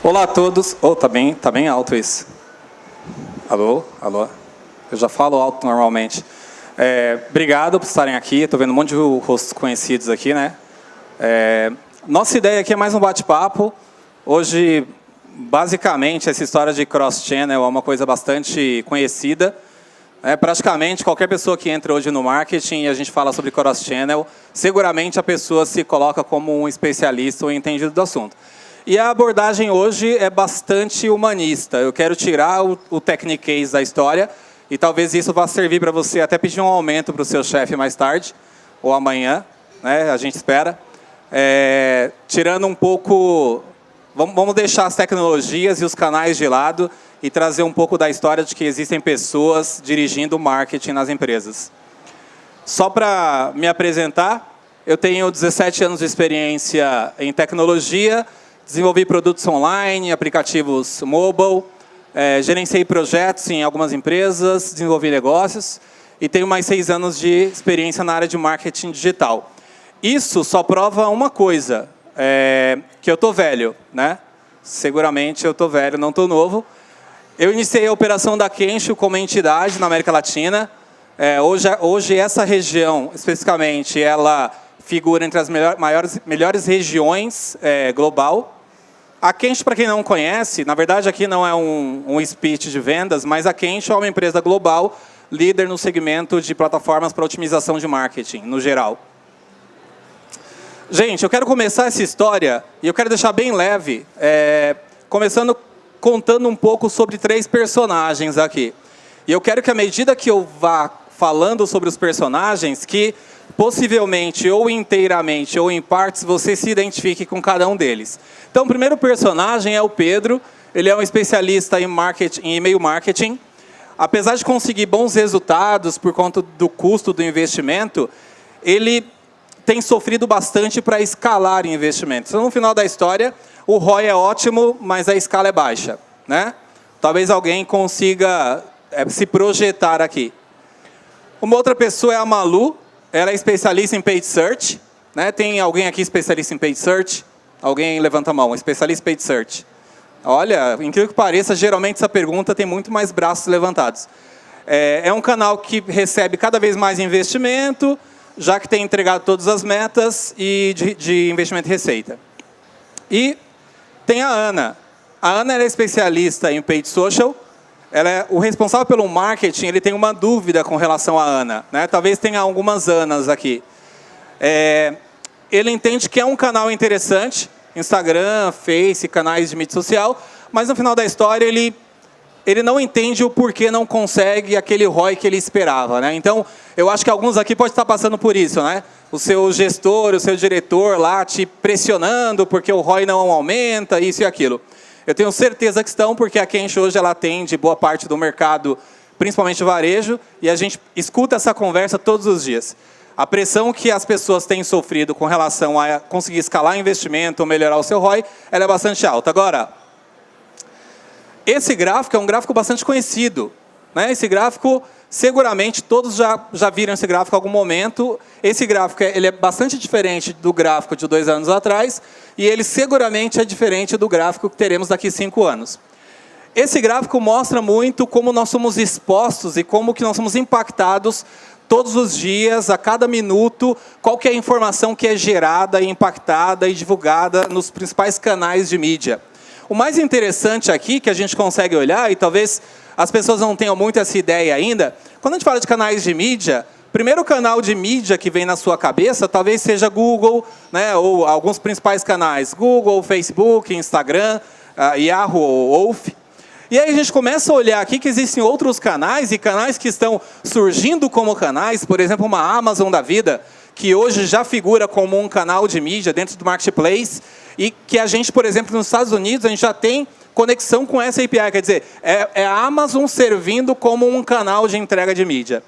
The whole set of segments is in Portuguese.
Olá a todos. Oh, tá bem alto isso. Alô? Alô? Eu já falo alto normalmente. Obrigado por estarem aqui. Estou vendo um monte de rostos conhecidos aqui, né? Nossa ideia aqui é mais um bate-papo. Hoje, basicamente, essa história de cross-channel é uma coisa bastante conhecida. Praticamente, qualquer pessoa que entra hoje no marketing e a gente fala sobre cross-channel, seguramente a pessoa se coloca como um especialista ou entendido do assunto. E a abordagem hoje é bastante humanista. Eu quero tirar o techniquez da história e talvez isso vá servir para você até pedir um aumento para o seu chefe mais tarde ou amanhã, né? A gente espera. Tirando um pouco... Vamos deixar as tecnologias e os canais de lado e trazer um pouco da história de que existem pessoas dirigindo o marketing nas empresas. Só para me apresentar, eu tenho 17 anos de experiência em tecnologia, desenvolvi produtos online, aplicativos mobile, gerenciei projetos em algumas empresas, desenvolvi negócios e tenho mais 6 anos de experiência na área de marketing digital. Isso só prova uma coisa, que eu estou velho, né? Seguramente eu estou velho, não estou novo. Eu iniciei a operação da Kensho como entidade na América Latina. Hoje essa região, especificamente, ela figura entre as melhores regiões global. A Kensho, para quem não conhece, na verdade aqui não é um speech de vendas, mas a Kensho é uma empresa global, líder no segmento de plataformas para otimização de marketing, no geral. Gente, eu quero começar essa história, e eu quero deixar bem leve, contando um pouco sobre 3 personagens aqui. E eu quero que, à medida que eu vá falando sobre os personagens, que possivelmente, ou inteiramente, ou em partes, você se identifique com cada um deles. Então, o primeiro personagem é o Pedro. Ele é um especialista em e-mail marketing. Apesar de conseguir bons resultados por conta do custo do investimento, ele tem sofrido bastante para escalar investimentos. Então, no final da história, o ROI é ótimo, mas a escala é baixa, né? Talvez alguém consiga se projetar aqui. Uma outra pessoa é a Malu. Ela é especialista em paid search, né? Tem alguém aqui especialista em paid search? Alguém levanta a mão, especialista em paid search. Olha, incrível que pareça, geralmente essa pergunta tem muito mais braços levantados. É um canal que recebe cada vez mais investimento, já que tem entregado todas as metas e de investimento e receita. E tem a Ana. A Ana é especialista em paid social. O responsável pelo marketing, ele tem uma dúvida com relação à Ana, né? Talvez tenha algumas Anas aqui. Ele entende que é um canal interessante, Instagram, Face, canais de mídia social, mas no final da história ele não entende o porquê não consegue aquele ROI que ele esperava, né? Então, eu acho que alguns aqui podem estar passando por isso, né? O seu gestor, o seu diretor lá te pressionando porque o ROI não aumenta, isso e aquilo. Eu tenho certeza que estão, porque a Kensho hoje ela atende boa parte do mercado, principalmente varejo, e a gente escuta essa conversa todos os dias. A pressão que as pessoas têm sofrido com relação a conseguir escalar investimento ou melhorar o seu ROI, ela é bastante alta. Agora, esse gráfico é um gráfico bastante conhecido, né? Esse gráfico, seguramente, todos já viram esse gráfico em algum momento. Esse gráfico ele é bastante diferente do gráfico de 2 anos atrás, e ele seguramente é diferente do gráfico que teremos daqui a 5 anos. Esse gráfico mostra muito como nós somos expostos e como que nós somos impactados todos os dias, a cada minuto, qual que é a informação que é gerada, impactada e divulgada nos principais canais de mídia. O mais interessante aqui, que a gente consegue olhar, e talvez as pessoas não tenham muito essa ideia ainda, quando a gente fala de canais de mídia, o primeiro canal de mídia que vem na sua cabeça talvez seja Google, né, ou alguns principais canais, Google, Facebook, Instagram, Yahoo ou Wolf. E aí a gente começa a olhar aqui que existem outros canais, e canais que estão surgindo como canais, por exemplo, uma Amazon da vida, que hoje já figura como um canal de mídia dentro do Marketplace, e que a gente, por exemplo, nos Estados Unidos, a gente já tem conexão com essa API, quer dizer, é a Amazon servindo como um canal de entrega de mídia.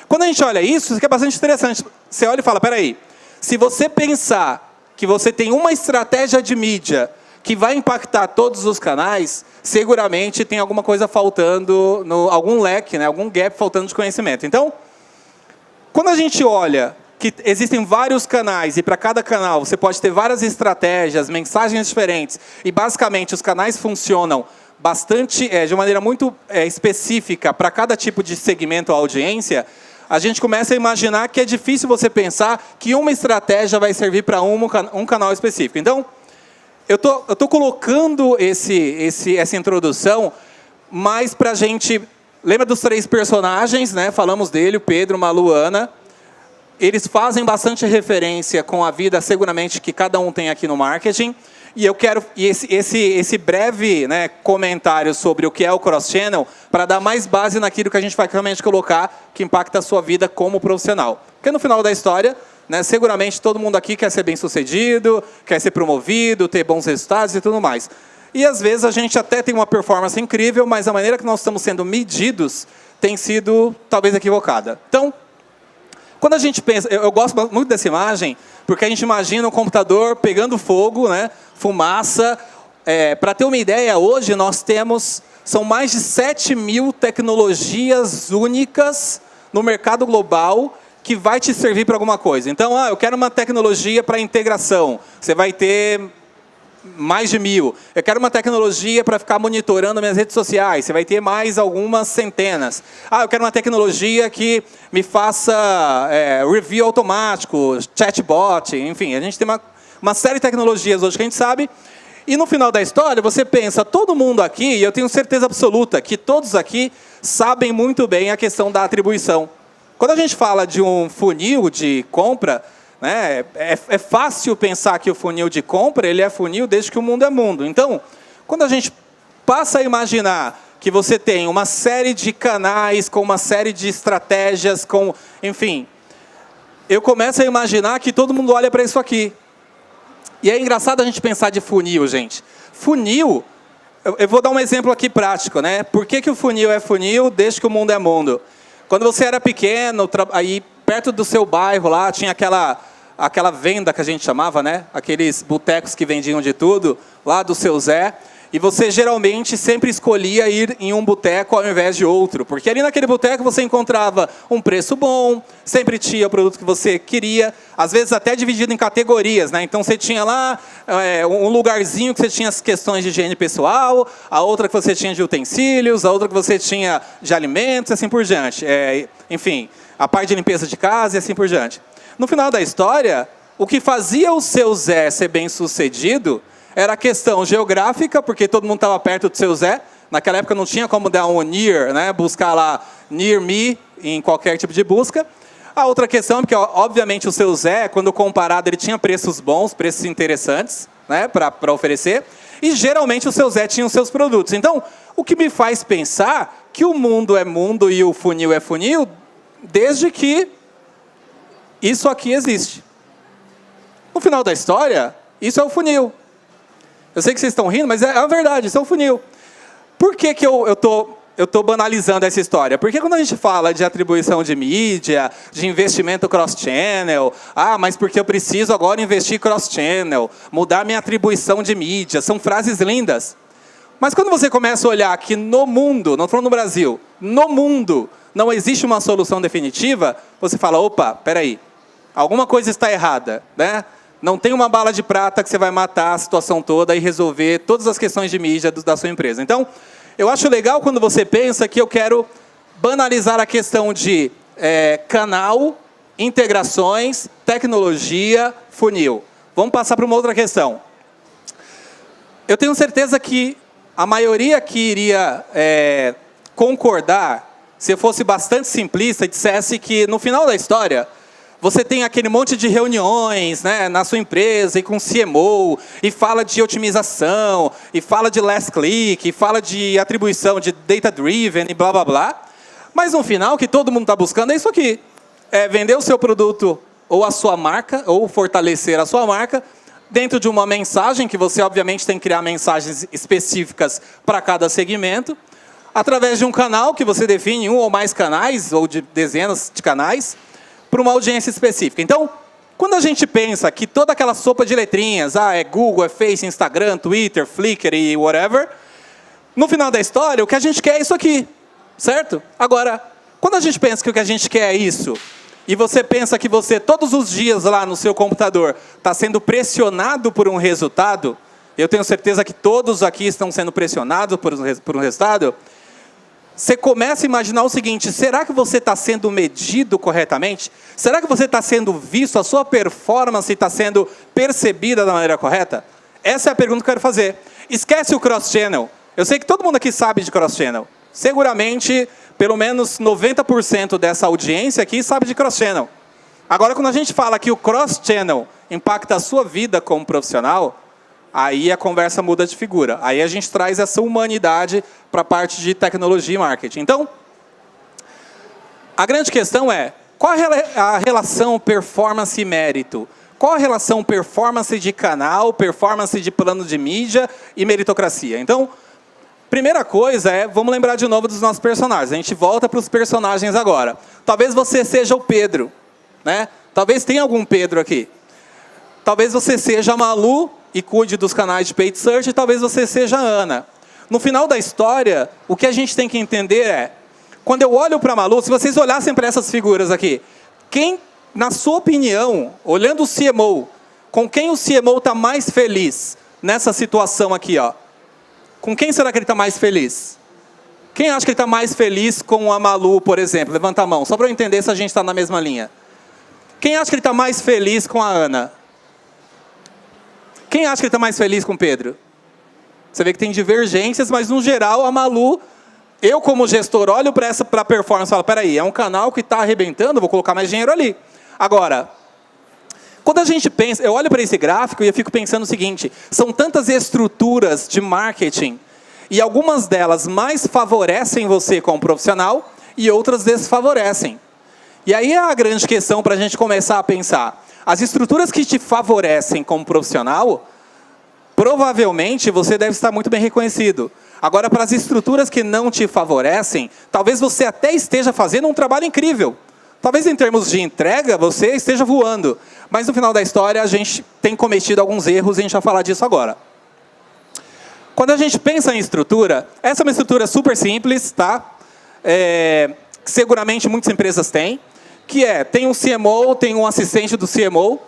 Quando a gente olha isso é bastante interessante. Você olha e fala, peraí, se você pensar que você tem uma estratégia de mídia que vai impactar todos os canais, seguramente tem alguma coisa faltando, algum leque, né, algum gap faltando de conhecimento. Então, quando a gente olha que existem vários canais e para cada canal você pode ter várias estratégias, mensagens diferentes e basicamente os canais funcionam bastante, de maneira muito específica para cada tipo de segmento ou audiência, a gente começa a imaginar que é difícil você pensar que uma estratégia vai servir para um canal específico. Então, eu tô colocando essa introdução mais para a gente... Lembra dos 3 personagens, né? Falamos dele, o Pedro, Malu, Ana. Eles fazem bastante referência com a vida, seguramente, que cada um tem aqui no marketing. E eu quero esse breve, né, comentário sobre o que é o cross-channel para dar mais base naquilo que a gente vai realmente colocar que impacta a sua vida como profissional. Porque no final da história, né, seguramente todo mundo aqui quer ser bem-sucedido, quer ser promovido, ter bons resultados e tudo mais. E às vezes a gente até tem uma performance incrível, mas a maneira que nós estamos sendo medidos tem sido talvez equivocada. Então, quando a gente pensa, eu gosto muito dessa imagem, porque a gente imagina um computador pegando fogo, né, fumaça. Para ter uma ideia, hoje nós temos, são mais de 7.000 tecnologias únicas no mercado global que vai te servir para alguma coisa. Então, eu quero uma tecnologia para integração. Você vai ter mais de 1.000. Eu quero uma tecnologia para ficar monitorando minhas redes sociais. Você vai ter mais algumas centenas. Eu quero uma tecnologia que me faça review automático, chatbot, enfim. A gente tem uma série de tecnologias hoje que a gente sabe. E no final da história, você pensa, todo mundo aqui, e eu tenho certeza absoluta que todos aqui sabem muito bem a questão da atribuição. Quando a gente fala de um funil de compra, né, é fácil pensar que o funil de compra ele é funil desde que o mundo é mundo. Então, quando a gente passa a imaginar que você tem uma série de canais, com uma série de estratégias, enfim, eu começo a imaginar que todo mundo olha para isso aqui. E é engraçado a gente pensar de funil, gente. Funil, eu vou dar um exemplo aqui prático, né? Por que o funil é funil desde que o mundo é mundo? Quando você era pequeno, aí perto do seu bairro lá, tinha aquela venda que a gente chamava, né? Aqueles botecos que vendiam de tudo, lá do seu Zé. E você geralmente sempre escolhia ir em um boteco ao invés de outro. Porque ali naquele boteco você encontrava um preço bom, sempre tinha o produto que você queria, às vezes até dividido em categorias, né? Então você tinha lá um lugarzinho que você tinha as questões de higiene pessoal, a outra que você tinha de utensílios, a outra que você tinha de alimentos e assim por diante. Enfim, a parte de limpeza de casa e assim por diante. No final da história, o que fazia o seu Zé ser bem-sucedido era a questão geográfica, porque todo mundo estava perto do seu Zé. Naquela época não tinha como dar um near, né? Buscar lá near me em qualquer tipo de busca. A outra questão é porque, obviamente, o seu Zé, quando comparado, ele tinha preços bons, preços interessantes, né? Para oferecer. E geralmente o seu Zé tinha os seus produtos. Então, o que me faz pensar que o mundo é mundo e o funil é funil, desde que isso aqui existe. No final da história, isso é o funil. Eu sei que vocês estão rindo, mas é a verdade, isso é o funil. Por que eu tô banalizando essa história? Porque quando a gente fala de atribuição de mídia, de investimento cross-channel, mas porque eu preciso agora investir cross-channel, mudar minha atribuição de mídia, são frases lindas. Mas quando você começa a olhar que no mundo, não estou falando no Brasil, no mundo não existe uma solução definitiva, você fala, opa, peraí, alguma coisa está errada, né? Não tem uma bala de prata que você vai matar a situação toda e resolver todas as questões de mídia da sua empresa. Então, eu acho legal quando você pensa que eu quero banalizar a questão de canal, integrações, tecnologia, funil. Vamos passar para uma outra questão. Eu tenho certeza que a maioria aqui iria concordar, se eu fosse bastante simplista e dissesse que no final da história, você tem aquele monte de reuniões, né, na sua empresa e com CMO, e fala de otimização, e fala de last click, e fala de atribuição de data-driven e blá, blá, blá. Mas no final, o que todo mundo está buscando é isso aqui. É vender o seu produto ou a sua marca, ou fortalecer a sua marca, dentro de uma mensagem, que você obviamente tem que criar mensagens específicas para cada segmento, através de um canal que você define um ou mais canais, ou de dezenas de canais, para uma audiência específica. Então, quando a gente pensa que toda aquela sopa de letrinhas, é Google, é Face, Instagram, Twitter, Flickr e whatever, no final da história, o que a gente quer é isso aqui, certo? Agora, quando a gente pensa que o que a gente quer é isso, e você pensa que você, todos os dias lá no seu computador, está sendo pressionado por um resultado, eu tenho certeza que todos aqui estão sendo pressionados por um resultado, você começa a imaginar o seguinte: será que você está sendo medido corretamente? Será que você está sendo visto? A sua performance está sendo percebida da maneira correta? Essa é a pergunta que eu quero fazer. Esquece o cross-channel. Eu sei que todo mundo aqui sabe de cross-channel. Seguramente, pelo menos 90% dessa audiência aqui sabe de cross-channel. Agora, quando a gente fala que o cross-channel impacta a sua vida como profissional, aí a conversa muda de figura. Aí a gente traz essa humanidade para a parte de tecnologia e marketing. Então, a grande questão é, qual a relação performance e mérito? Qual a relação performance de canal, performance de plano de mídia e meritocracia? Então, primeira coisa é, vamos lembrar de novo dos nossos personagens. A gente volta para os personagens agora. Talvez você seja o Pedro, né? Talvez tenha algum Pedro aqui. Talvez você seja a Malu e cuide dos canais de paid search, e talvez você seja a Ana. No final da história, o que a gente tem que entender é, quando eu olho para a Malu, se vocês olhassem para essas figuras aqui, quem, na sua opinião, olhando o CMO, com quem o CMO está mais feliz nessa situação aqui, ó? Com quem será que ele está mais feliz? Quem acha que ele está mais feliz com a Malu, por exemplo? Levanta a mão, só para eu entender se a gente está na mesma linha. Quem acha que ele está mais feliz com a Ana? Quem acha que ele está mais feliz com o Pedro? Você vê que tem divergências, mas no geral a Malu, eu como gestor olho para a performance e falo, peraí, é um canal que está arrebentando, vou colocar mais dinheiro ali. Agora, quando a gente pensa, eu olho para esse gráfico e eu fico pensando o seguinte, são tantas estruturas de marketing, e algumas delas mais favorecem você como profissional, e outras desfavorecem. E aí é a grande questão para a gente começar a pensar. As estruturas que te favorecem como profissional, provavelmente você deve estar muito bem reconhecido. Agora, para as estruturas que não te favorecem, talvez você até esteja fazendo um trabalho incrível. Talvez em termos de entrega, você esteja voando. Mas no final da história, a gente tem cometido alguns erros e a gente vai falar disso agora. Quando a gente pensa em estrutura, essa é uma estrutura super simples, tá? Que seguramente muitas empresas têm. Que tem um CMO, tem um assistente do CMO,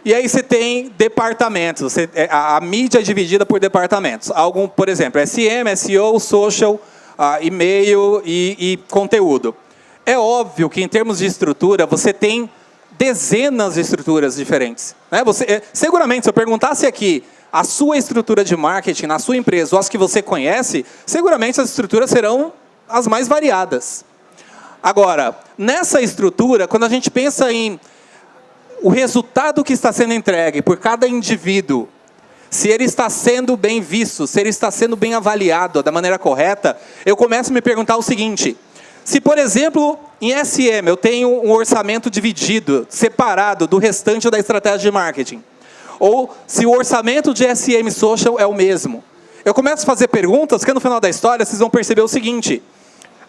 e aí você tem departamentos. A mídia é dividida por departamentos. Por exemplo, SM, SEO, social, e-mail e conteúdo. É óbvio que, em termos de estrutura, você tem dezenas de estruturas diferentes. Né? Seguramente, se eu perguntasse aqui a sua estrutura de marketing na sua empresa, ou as que você conhece, seguramente as estruturas serão as mais variadas. Agora, nessa estrutura, quando a gente pensa em o resultado que está sendo entregue por cada indivíduo, se ele está sendo bem visto, se ele está sendo bem avaliado da maneira correta, eu começo a me perguntar o seguinte: se, por exemplo, em SM eu tenho um orçamento dividido, separado do restante da estratégia de marketing, ou se o orçamento de SM Social é o mesmo, eu começo a fazer perguntas que no final da história vocês vão perceber o seguinte: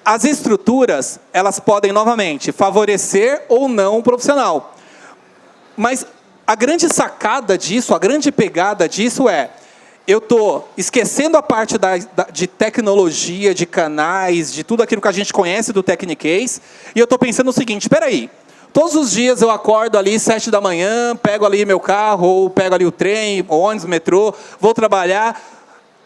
as estruturas, elas podem, novamente, favorecer ou não o profissional. Mas a grande sacada disso, a grande pegada disso eu estou esquecendo a parte de tecnologia, de canais, de tudo aquilo que a gente conhece do Techniquez, e eu estou pensando o seguinte, espera aí, todos os dias eu acordo ali 7 da manhã, pego ali meu carro, ou pego ali o trem, o ônibus, o metrô, vou trabalhar.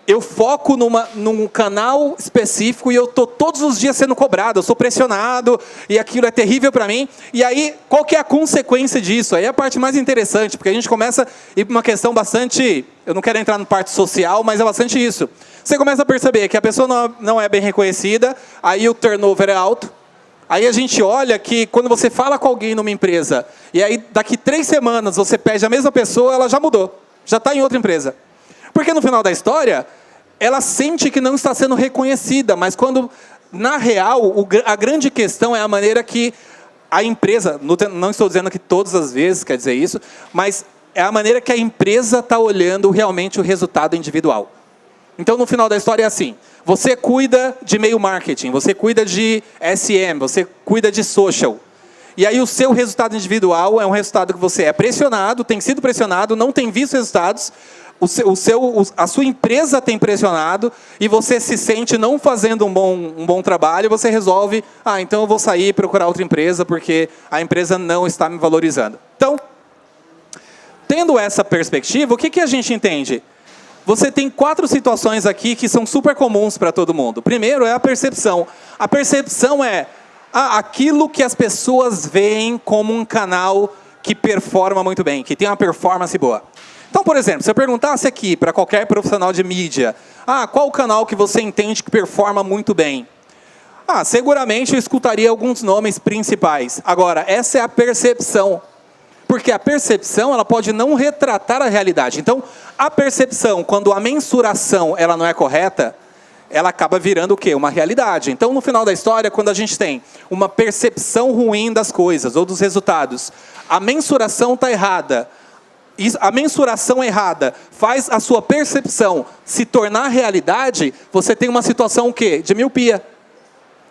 Eu foco num canal específico e eu estou todos os dias sendo cobrado, eu sou pressionado e aquilo é terrível para mim. E aí, qual que é a consequência disso? Aí é a parte mais interessante, porque a gente começa a ir para uma questão bastante... Eu não quero entrar na parte social, mas é bastante isso. Você começa a perceber que a pessoa não é bem reconhecida, aí o turnover é alto. Aí a gente olha que quando você fala com alguém numa empresa, e aí daqui 3 semanas você pede a mesma pessoa, ela já mudou, já está em outra empresa. Porque no final da história, ela sente que não está sendo reconhecida, mas quando, na real, a grande questão é a maneira que a empresa, não estou dizendo que todas as vezes quer dizer isso, mas é a maneira que a empresa está olhando realmente o resultado individual. Então, no final da história é assim, você cuida de e-mail marketing, você cuida de SM, você cuida de social. E aí o seu resultado individual é um resultado que você é pressionado, tem sido pressionado, não tem visto resultados, a sua empresa tem pressionado e você se sente não fazendo um bom trabalho, você resolve, então eu vou sair e procurar outra empresa porque a empresa não está me valorizando. Então, tendo essa perspectiva, o que a gente entende? Você tem 4 situações aqui que são super comuns para todo mundo. Primeiro é a percepção. A percepção é aquilo que as pessoas veem como um canal que performa muito bem, que tem uma performance boa. Então, por exemplo, se eu perguntasse aqui para qualquer profissional de mídia, qual o canal que você entende que performa muito bem? Seguramente eu escutaria alguns nomes principais. Agora, essa é a percepção. Porque a percepção ela pode não retratar a realidade. Então, a percepção, quando a mensuração ela não é correta, ela acaba virando o quê? Uma realidade. Então, no final da história, quando a gente tem uma percepção ruim das coisas ou dos resultados, a mensuração está errada. A mensuração errada faz a sua percepção se tornar realidade, você tem uma situação o quê? De miopia.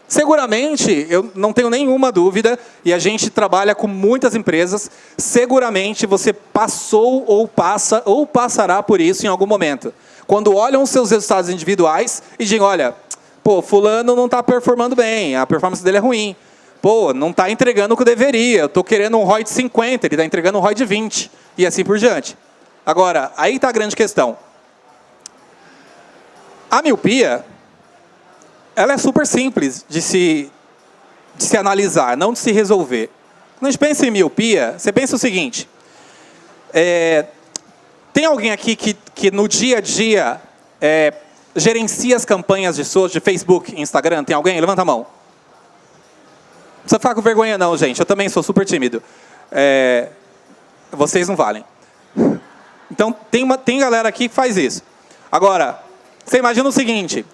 Seguramente, eu não tenho nenhuma dúvida, e a gente trabalha com muitas empresas, seguramente você passou ou passa ou passará por isso em algum momento. Quando olham os seus resultados individuais e dizem, olha, fulano não está performando bem, a performance dele é ruim. Não está entregando o que deveria, eu estou querendo um ROI de 50, ele está entregando um ROI de 20, e assim por diante. Agora, aí está a grande questão. A miopia, ela é super simples de se analisar, não de se resolver. Quando a gente pensa em miopia, você pensa o seguinte, tem alguém aqui que no dia a dia gerencia as campanhas de Facebook, Instagram? Tem alguém? Levanta a mão. Não precisa ficar com vergonha não, gente. Eu também sou super tímido. Vocês não valem. Então, tem galera aqui que faz isso. Agora, você imagina o seguinte.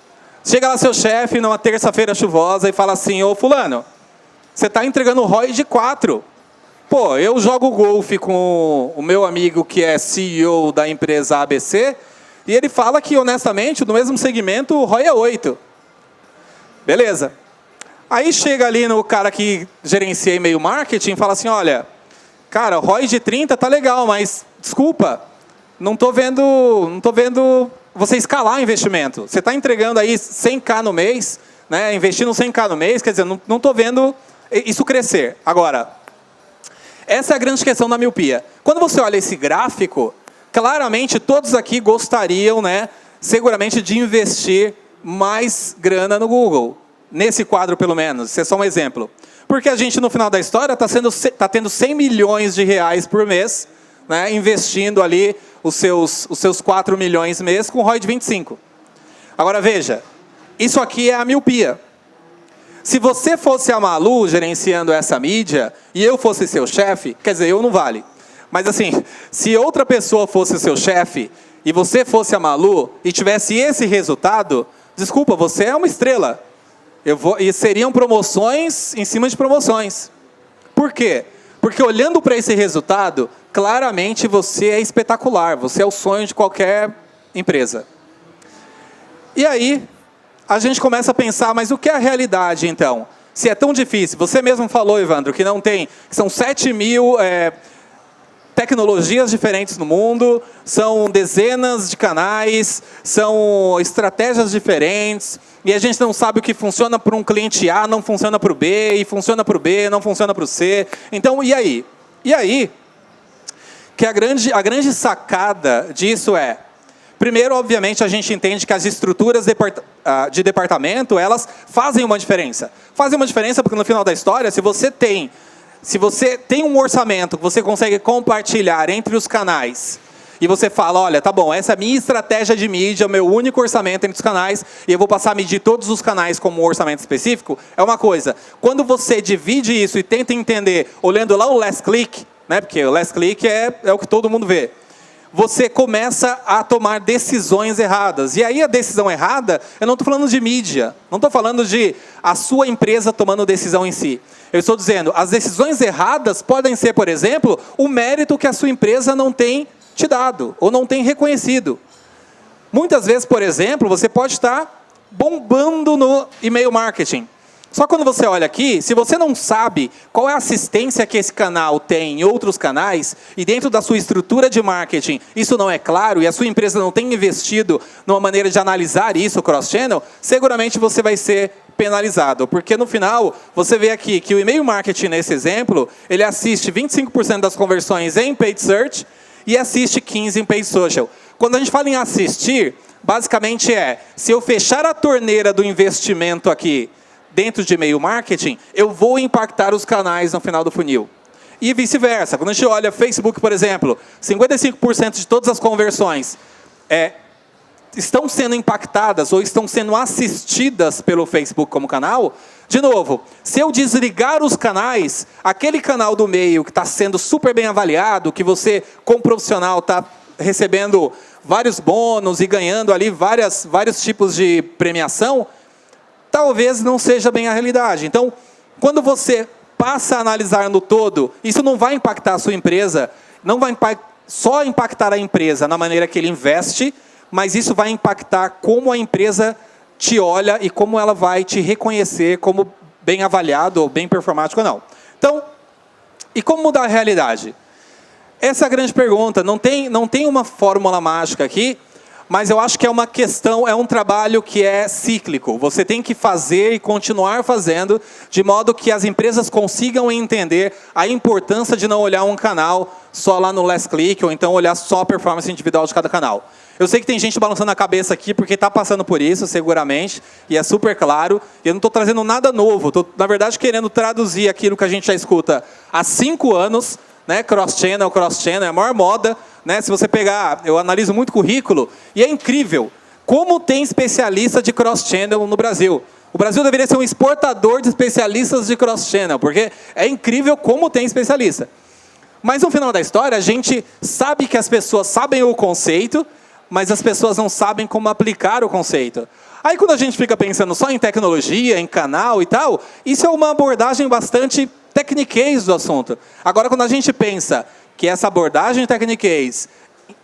Chega lá seu chefe numa terça-feira chuvosa e fala assim, ô fulano, você está entregando o ROI de 4. Eu jogo golfe com o meu amigo que é CEO da empresa ABC e ele fala que, honestamente, no mesmo segmento, o ROI é 8. Beleza. Aí chega ali no cara que gerencia e-mail marketing e fala assim, olha, cara, o ROI de 30 tá legal, mas, desculpa, não tô vendo você escalar investimento. Você está entregando aí 100k no mês, né, investindo 100k no mês, quer dizer, não estou vendo isso crescer. Agora, essa é a grande questão da miopia. Quando você olha esse gráfico, claramente todos aqui gostariam, né, seguramente, de investir mais grana no Google. Nesse quadro, pelo menos. Isso é só um exemplo. Porque a gente, no final da história, está tendo 100 milhões de reais por mês, né, investindo ali os seus 4 milhões mês com ROI de 25. Agora, veja. Isso aqui é a miopia. Se você fosse a Malu gerenciando essa mídia e eu fosse seu chefe, quer dizer, eu não vale. Mas assim, se outra pessoa fosse o seu chefe e você fosse a Malu e tivesse esse resultado, desculpa, você é uma estrela. E seriam promoções em cima de promoções. Por quê? Porque olhando para esse resultado, claramente você é espetacular. Você é o sonho de qualquer empresa. E aí, a gente começa a pensar, mas o que é a realidade então? Se é tão difícil, você mesmo falou, Evandro, que são 7.000 tecnologias diferentes no mundo, são dezenas de canais, são estratégias diferentes, e a gente não sabe o que funciona para um cliente A, não funciona para o B, e funciona para o B, não funciona para o C. Então, e aí? E aí, que a grande sacada disso é, primeiro, obviamente, a gente entende que as estruturas de departamento, elas fazem uma diferença. Fazem uma diferença porque, no final da história, se você tem um orçamento que você consegue compartilhar entre os canais, e você fala, olha, tá bom, essa é a minha estratégia de mídia, o meu único orçamento entre os canais, e eu vou passar a medir todos os canais como um orçamento específico, é uma coisa. Quando você divide isso e tenta entender, olhando lá o last click, né, porque o last click é o que todo mundo vê, você começa a tomar decisões erradas. E aí a decisão errada, eu não estou falando de mídia, não estou falando de a sua empresa tomando decisão em si. Eu estou dizendo, as decisões erradas podem ser, por exemplo, o mérito que a sua empresa não tem te dado, ou não tem reconhecido. Muitas vezes, por exemplo, você pode estar bombando no e-mail marketing. Só quando você olha aqui, se você não sabe qual é a assistência que esse canal tem em outros canais, e dentro da sua estrutura de marketing isso não é claro, e a sua empresa não tem investido numa maneira de analisar isso, cross-channel, seguramente você vai ser penalizado. Porque no final, você vê aqui que o e-mail marketing, nesse exemplo, ele assiste 25% das conversões em paid search e assiste 15% em paid social. Quando a gente fala em assistir, basicamente se eu fechar a torneira do investimento aqui, dentro de e-mail marketing, eu vou impactar os canais no final do funil. E vice-versa. Quando a gente olha Facebook, por exemplo, 55% de todas as conversões estão sendo impactadas ou estão sendo assistidas pelo Facebook como canal. De novo, se eu desligar os canais, aquele canal do meio que está sendo super bem avaliado, que você, como profissional, está recebendo vários bônus e ganhando ali vários tipos de premiação, talvez não seja bem a realidade. Então, quando você passa a analisar no todo, isso não vai impactar a sua empresa, não vai só impactar a empresa na maneira que ele investe, mas isso vai impactar como a empresa te olha e como ela vai te reconhecer como bem avaliado ou bem performático ou não. Então, e como mudar a realidade? Essa é a grande pergunta. Não tem uma fórmula mágica aqui, mas eu acho que é uma questão, é um trabalho que é cíclico. Você tem que fazer e continuar fazendo, de modo que as empresas consigam entender a importância de não olhar um canal só lá no last click, ou então olhar só a performance individual de cada canal. Eu sei que tem gente balançando a cabeça aqui, porque está passando por isso, seguramente, e é super claro. E eu não estou trazendo nada novo, estou, na verdade, querendo traduzir aquilo que a gente já escuta há 5 anos, né? Cross-channel, é a maior moda. Né? Se você pegar, eu analiso muito currículo, e é incrível como tem especialista de cross-channel no Brasil. O Brasil deveria ser um exportador de especialistas de cross-channel, porque é incrível como tem especialista. Mas no final da história, a gente sabe que as pessoas sabem o conceito, mas as pessoas não sabem como aplicar o conceito. Aí quando a gente fica pensando só em tecnologia, em canal e tal, isso é uma abordagem bastante tecniquez do assunto. Agora, quando a gente pensa que essa abordagem tecniquez,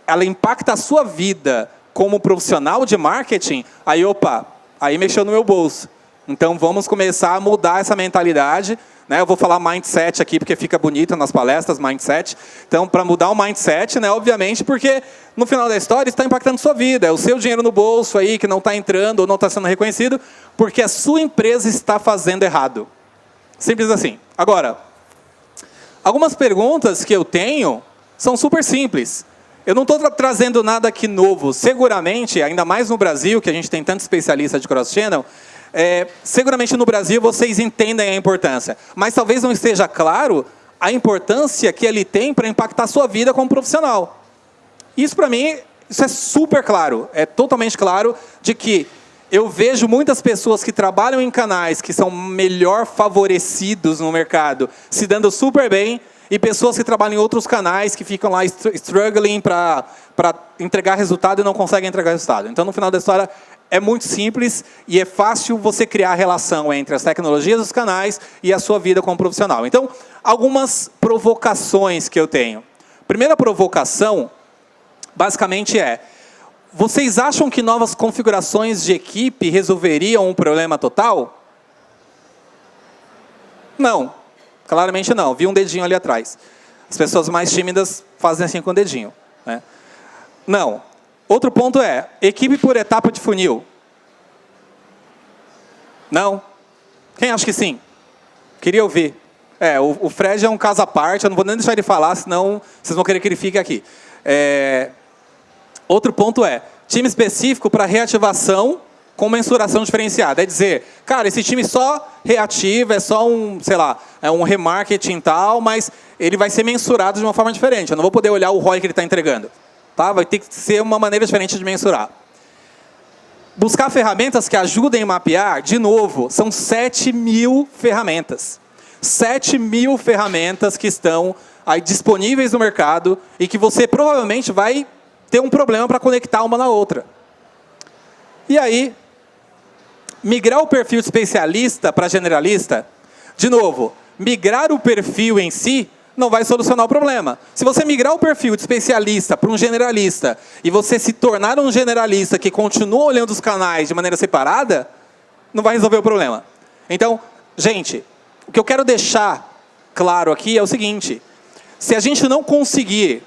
ela impacta a sua vida como profissional de marketing, aí mexeu no meu bolso. Então, vamos começar a mudar essa mentalidade. Né? Eu vou falar mindset aqui, porque fica bonito nas palestras, mindset. Então, para mudar o mindset, né, obviamente, porque no final da história está impactando sua vida. É o seu dinheiro no bolso aí, que não está entrando ou não está sendo reconhecido, porque a sua empresa está fazendo errado. Simples assim. Agora, algumas perguntas que eu tenho são super simples. Eu não estou trazendo nada aqui novo. Seguramente, ainda mais no Brasil, que a gente tem tanto especialista de cross-channel, seguramente no Brasil vocês entendem a importância. Mas talvez não esteja claro a importância que ele tem para impactar a sua vida como profissional. Isso, para mim, isso é super claro. É totalmente claro de que eu vejo muitas pessoas que trabalham em canais que são melhor favorecidos no mercado, se dando super bem, e pessoas que trabalham em outros canais que ficam lá struggling para entregar resultado e não conseguem entregar resultado. Então, no final da história, é muito simples e é fácil você criar a relação entre as tecnologias dos canais e a sua vida como profissional. Então, algumas provocações que eu tenho. Primeira provocação, basicamente vocês acham que novas configurações de equipe resolveriam um problema total? Não. Claramente não. Vi um dedinho ali atrás. As pessoas mais tímidas fazem assim com o dedinho. Né? Não. Outro ponto equipe por etapa de funil. Não? Quem acha que sim? Queria ouvir. O Fred é um caso à parte, eu não vou nem deixar ele falar, senão vocês vão querer que ele fique aqui. Outro ponto time específico para reativação com mensuração diferenciada. É dizer, cara, esse time só reativa, é só um remarketing e tal, mas ele vai ser mensurado de uma forma diferente. Eu não vou poder olhar o ROI que ele está entregando. Tá? Vai ter que ser uma maneira diferente de mensurar. Buscar ferramentas que ajudem a mapear, de novo, são 7.000 ferramentas. 7.000 ferramentas que estão aí disponíveis no mercado e que você provavelmente vai ter um problema para conectar uma na outra. E aí, migrar o perfil de especialista para generalista, de novo, migrar o perfil em si não vai solucionar o problema. Se você migrar o perfil de especialista para um generalista e você se tornar um generalista que continua olhando os canais de maneira separada, não vai resolver o problema. Então, Gente, o que eu quero deixar claro aqui é o seguinte: se a gente não conseguir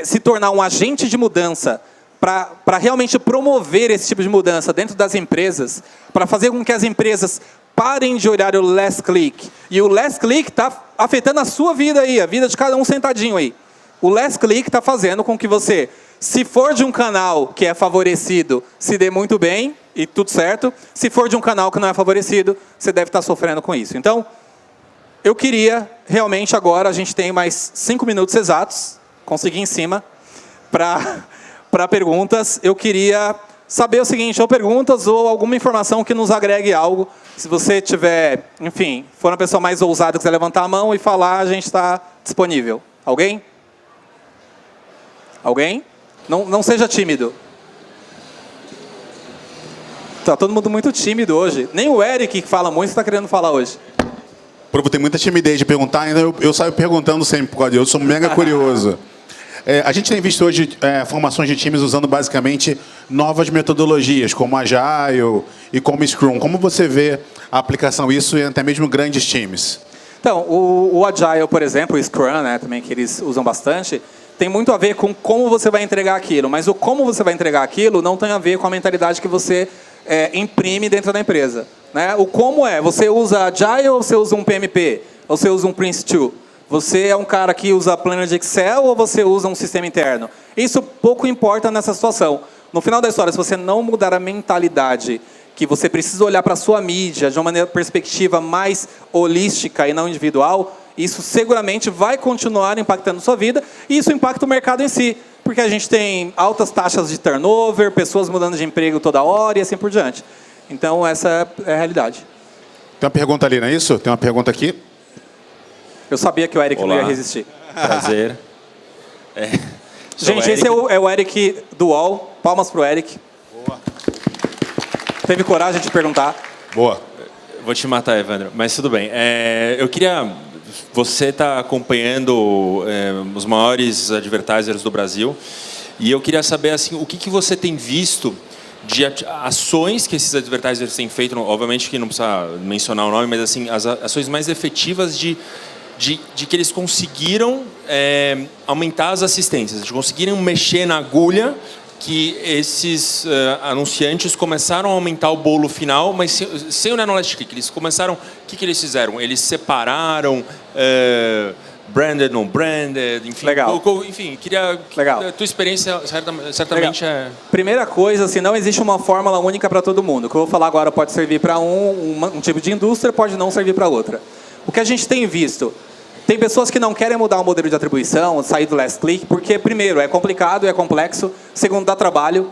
se tornar um agente de mudança para realmente promover esse tipo de mudança dentro das empresas, para fazer com que as empresas parem de olhar o last click, e o last click está afetando a sua vida aí, a vida de cada um sentadinho aí. O last click está fazendo com que você, se for de um canal que é favorecido, se dê muito bem e tudo certo. Se for de um canal que não é favorecido, você deve estar sofrendo com isso. Então, eu queria realmente agora, a gente tem mais 5 minutos exatos, consegui em cima, para perguntas. Eu queria saber o seguinte, ou perguntas ou alguma informação que nos agregue algo. Se você tiver, enfim, for uma pessoa mais ousada, quiser levantar a mão e falar, a gente está disponível. Alguém? Alguém? Não seja tímido. Tá todo mundo muito tímido hoje. Nem o Eric, que fala muito, está querendo falar hoje. Eu tenho muita timidez de perguntar, então eu saio perguntando sempre por causa disso. Eu sou mega curioso. A gente tem visto hoje formações de times usando basicamente novas metodologias, como Agile e como Scrum. Como você vê a aplicação disso em até mesmo grandes times? Então, o Agile, por exemplo, o Scrum, né, também que eles usam bastante, tem muito a ver com como você vai entregar aquilo. Mas o como você vai entregar aquilo não tem a ver com a mentalidade que você imprime dentro da empresa. Né? O como você usa Agile ou você usa um PMP? Ou você usa um Prince2? Você é um cara que usa planner de Excel ou você usa um sistema interno? Isso pouco importa nessa situação. No final da história, se você não mudar a mentalidade, que você precisa olhar para a sua mídia de uma perspectiva mais holística e não individual, isso seguramente vai continuar impactando a sua vida e isso impacta o mercado em si. Porque a gente tem altas taxas de turnover, pessoas mudando de emprego toda hora e assim por diante. Então, essa é a realidade. Tem uma pergunta ali, não é isso? Tem uma pergunta aqui. Eu sabia que o Eric Olá. não ia resistir. Prazer. Gente, esse é o Eric do UOL. Palmas para o Eric. Boa. Teve coragem de perguntar. Boa. Vou te matar, Evandro, mas tudo bem. Eu queria... Você está acompanhando os maiores advertisers do Brasil e eu queria saber assim, o que você tem visto de ações que esses advertisers têm feito, obviamente que não precisa mencionar o nome, mas assim, as ações mais efetivas de que eles conseguiram aumentar as assistências, de conseguirem mexer na agulha que esses anunciantes começaram a aumentar o bolo final, mas sem o Nanolast Click. Eles começaram... O que eles fizeram? Eles separaram branded, não branded, enfim. Legal. Enfim, queria... Legal. A tua experiência certamente Legal. Primeira coisa, assim, não existe uma fórmula única para todo mundo. O que eu vou falar agora pode servir para um tipo de indústria, pode não servir para outra. O que a gente tem visto... Tem pessoas que não querem mudar o modelo de atribuição, sair do last click, porque, primeiro, é complicado, é complexo. Segundo, dá trabalho.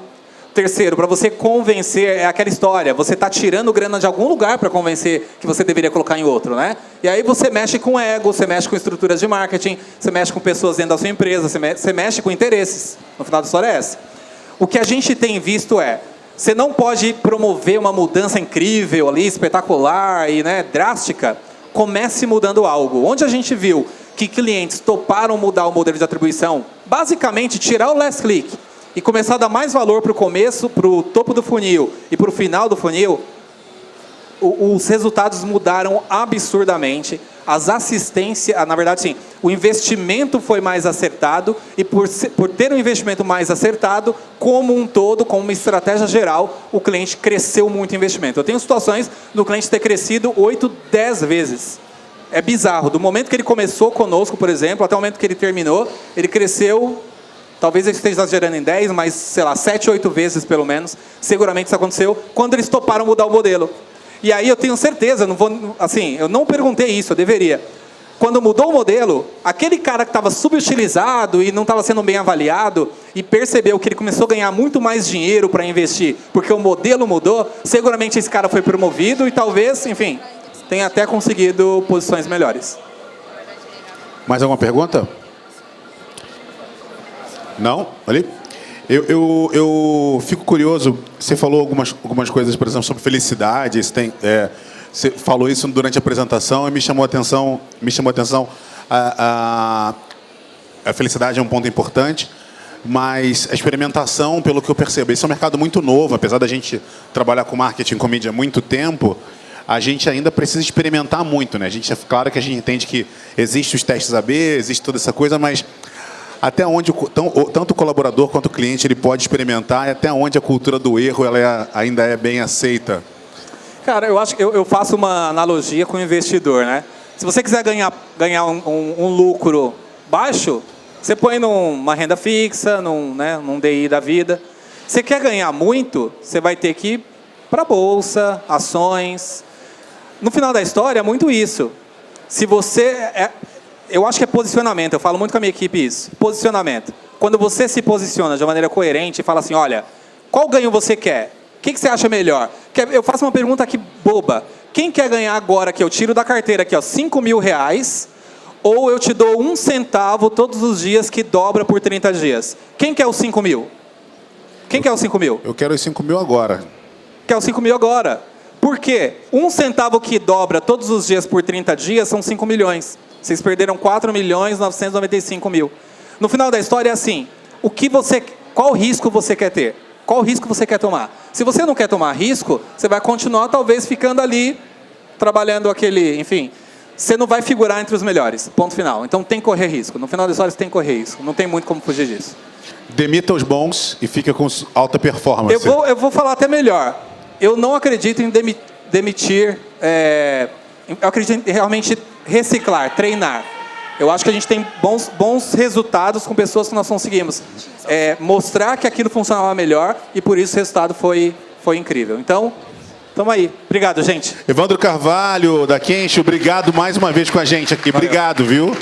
Terceiro, para você convencer, é aquela história. Você está tirando grana de algum lugar para convencer que você deveria colocar em outro, né? E aí você mexe com ego, você mexe com estruturas de marketing, você mexe com pessoas dentro da sua empresa, você mexe com interesses. No final da história é essa. O que a gente tem visto você não pode promover uma mudança incrível ali, espetacular e drástica. Comece mudando algo. Onde a gente viu que clientes toparam mudar o modelo de atribuição, basicamente tirar o last click e começar a dar mais valor para o começo, para o topo do funil e para o final do funil, os resultados mudaram absurdamente. As assistências, na verdade, sim, o investimento foi mais acertado e por ter um investimento mais acertado, como um todo, como uma estratégia geral, o cliente cresceu muito o investimento. Eu tenho situações do cliente ter crescido 8, 10 vezes. É bizarro. Do momento que ele começou conosco, por exemplo, até o momento que ele terminou, ele cresceu, talvez ele esteja exagerando em 10, mas, sei lá, 7, 8 vezes pelo menos. Seguramente isso aconteceu quando eles toparam mudar o modelo. E aí eu tenho certeza, eu não perguntei isso, eu deveria. Quando mudou o modelo, aquele cara que estava subutilizado e não estava sendo bem avaliado e percebeu que ele começou a ganhar muito mais dinheiro para investir, porque o modelo mudou, seguramente esse cara foi promovido e talvez, enfim, tenha até conseguido posições melhores. Mais alguma pergunta? Não? Ali? Eu fico curioso, você falou algumas coisas, por exemplo, sobre felicidade, você falou isso durante a apresentação e me chamou a atenção a felicidade é um ponto importante, mas a experimentação, pelo que eu percebo, esse é um mercado muito novo, apesar da gente trabalhar com marketing com mídia há muito tempo, a gente ainda precisa experimentar muito, né? Claro que a gente entende que existem os testes AB, existe toda essa coisa, mas até onde tanto o colaborador quanto o cliente ele pode experimentar e até onde a cultura do erro ainda é bem aceita? Cara, eu acho que eu faço uma analogia com o investidor, né? Se você quiser ganhar um lucro baixo, você põe numa renda fixa, num DI da vida. Você quer ganhar muito, você vai ter que ir para a bolsa, ações. No final da história, é muito isso. Se você... eu acho que é posicionamento, eu falo muito com a minha equipe isso. Posicionamento. Quando você se posiciona de uma maneira coerente e fala assim, olha, qual ganho você quer? O que você acha melhor? Eu faço uma pergunta aqui boba. Quem quer ganhar agora que eu tiro da carteira aqui, ó, R$5.000, ou eu te dou 1 centavo todos os dias que dobra por 30 dias? Quem quer os 5.000? Quem quer os 5.000? Eu quero os 5.000 agora. Quer os 5.000 agora. Por quê? 1 centavo que dobra todos os dias por 30 dias são 5 milhões. Vocês perderam 4.995.000. No final da história é assim, qual risco você quer ter? Qual risco você quer tomar? Se você não quer tomar risco, você vai continuar talvez ficando ali, trabalhando enfim, você não vai figurar entre os melhores, ponto final. Então tem que correr risco. No final da história você tem que correr risco. Não tem muito como fugir disso. Demita os bons e fica com alta performance. Eu vou falar até melhor. Eu não acredito em demitir, eu acredito em realmente reciclar, treinar. Eu acho que a gente tem bons resultados com pessoas que nós conseguimos mostrar que aquilo funcionava melhor e por isso o resultado foi incrível. Então, estamos aí. Obrigado, gente. Evandro Carvalho, da Kensho, obrigado mais uma vez com a gente aqui. Valeu. Obrigado, viu?